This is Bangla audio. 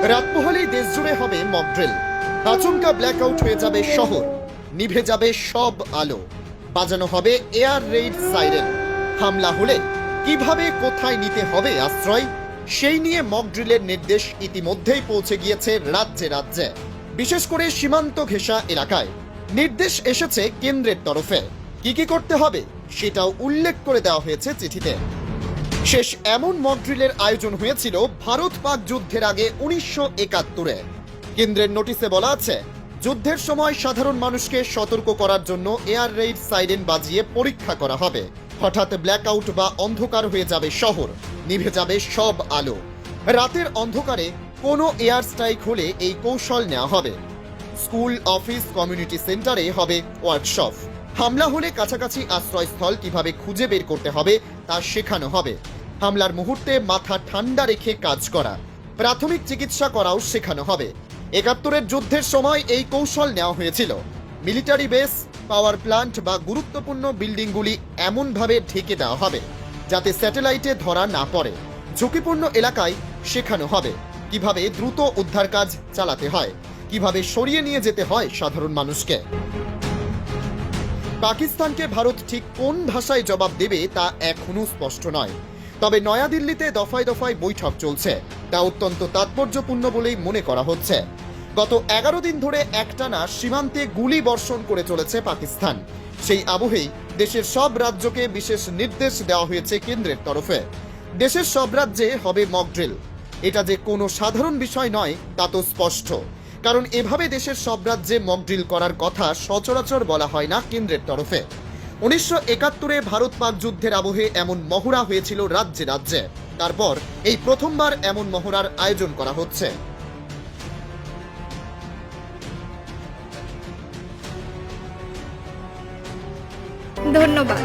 রাত পোহালেই দেশ জুড়ে হবে মক ড্রিল। আচমকা ব্ল্যাকআউট হয়ে যাবে শহর, নিভে যাবে সব আলো, বাজানো হবে এয়ার রেইড সাইরেন। হামলা হলে কিভাবে কোথায় নিতে হবে আশ্রয়, সেই নিয়ে মক ড্রিলের নির্দেশ ইতিমধ্যেই পৌঁছে গিয়েছে রাজ্যে রাজ্যে, বিশেষ করে সীমান্ত ঘেঁষা এলাকায়। নির্দেশ এসেছে কেন্দ্রের তরফে। কি করতে হবে সেটাও উল্লেখ করে দেওয়া হয়েছে চিঠিতে। শেষ এমন মক ড্রিলের আয়োজন হয়েছিল ভারত পাক যুদ্ধের আগে 1971-এ। কেন্দ্রের নোটিশে বলা আছে, যুদ্ধের সময় সাধারণ মানুষকে সতর্ক করার জন্য এয়ার রেইড সাইরেন বাজিয়ে পরীক্ষা করা হবে। হঠাৎ ব্ল্যাকআউট বা অন্ধকার হয়ে যাবে শহর, নিভে যাবে সব আলো। রাতের অন্ধকারে কোনো এয়ার স্ট্রাইক হলে এই কৌশল নেওয়া হবে। স্কুল, অফিস, কমিউনিটি সেন্টারে হবে ওয়ার্কশপ। হামলা হলে কাছাকাছি আশ্রয়স্থল কিভাবে খুঁজে বের করতে হবে তা শেখানো হবে। হামলার মুহূর্তে মাথা ঠান্ডা রেখে কাজ করা, প্রাথমিক চিকিৎসা করাও শেখানো হবে। 71-এর যুদ্ধের সময় এই কৌশল নেওয়া হয়েছিল। মিলিটারি বেস, পাওয়ার প্ল্যান্ট বা গুরুত্বপূর্ণ বিল্ডিংগুলি এমনভাবে ঢেকে দেওয়া হবে যাতে স্যাটেলাইটে ধরা না পড়ে। ঝুঁকিপূর্ণ এলাকায় শেখানো হবে কিভাবে দ্রুত উদ্ধার কাজ চালাতে হয়, কিভাবে সরিয়ে নিয়ে যেতে হয় সাধারণ মানুষকে। পাকিস্তানকে ভারত ঠিক কোন ভাষায় জবাব দেবে তা এখনো স্পষ্ট নয়। তবে নয়াদিল্লিতে দফায় দফায় বৈঠক চলছে, তা অত্যন্ত তাৎপর্যপূর্ণ বলেই মনে করা হচ্ছে। গত 11 দিন ধরে একটানা সীমান্তে গুলি বর্ষণ করে চলেছে পাকিস্তান। সেই আবহেই দেশের সব রাজ্যকে বিশেষ নির্দেশ দেওয়া হয়েছে কেন্দ্রের তরফে। দেশের সব রাজ্যে হবে মক ড্রিল। এটা যে কোনো সাধারণ বিষয় নয় তা তো স্পষ্ট, কারণ এভাবে দেশের সব রাজ্যে মক ড্রিল করার কথা সচরাচর বলা হয় না কেন্দ্রের তরফে। 1971-এ ভারত পাক যুদ্ধের আবহে এমন মহড়া হয়েছিল রাজ্যে রাজ্যে। তারপর এই প্রথমবার এমন মহড়ার আয়োজন করা হচ্ছে। ধন্যবাদ।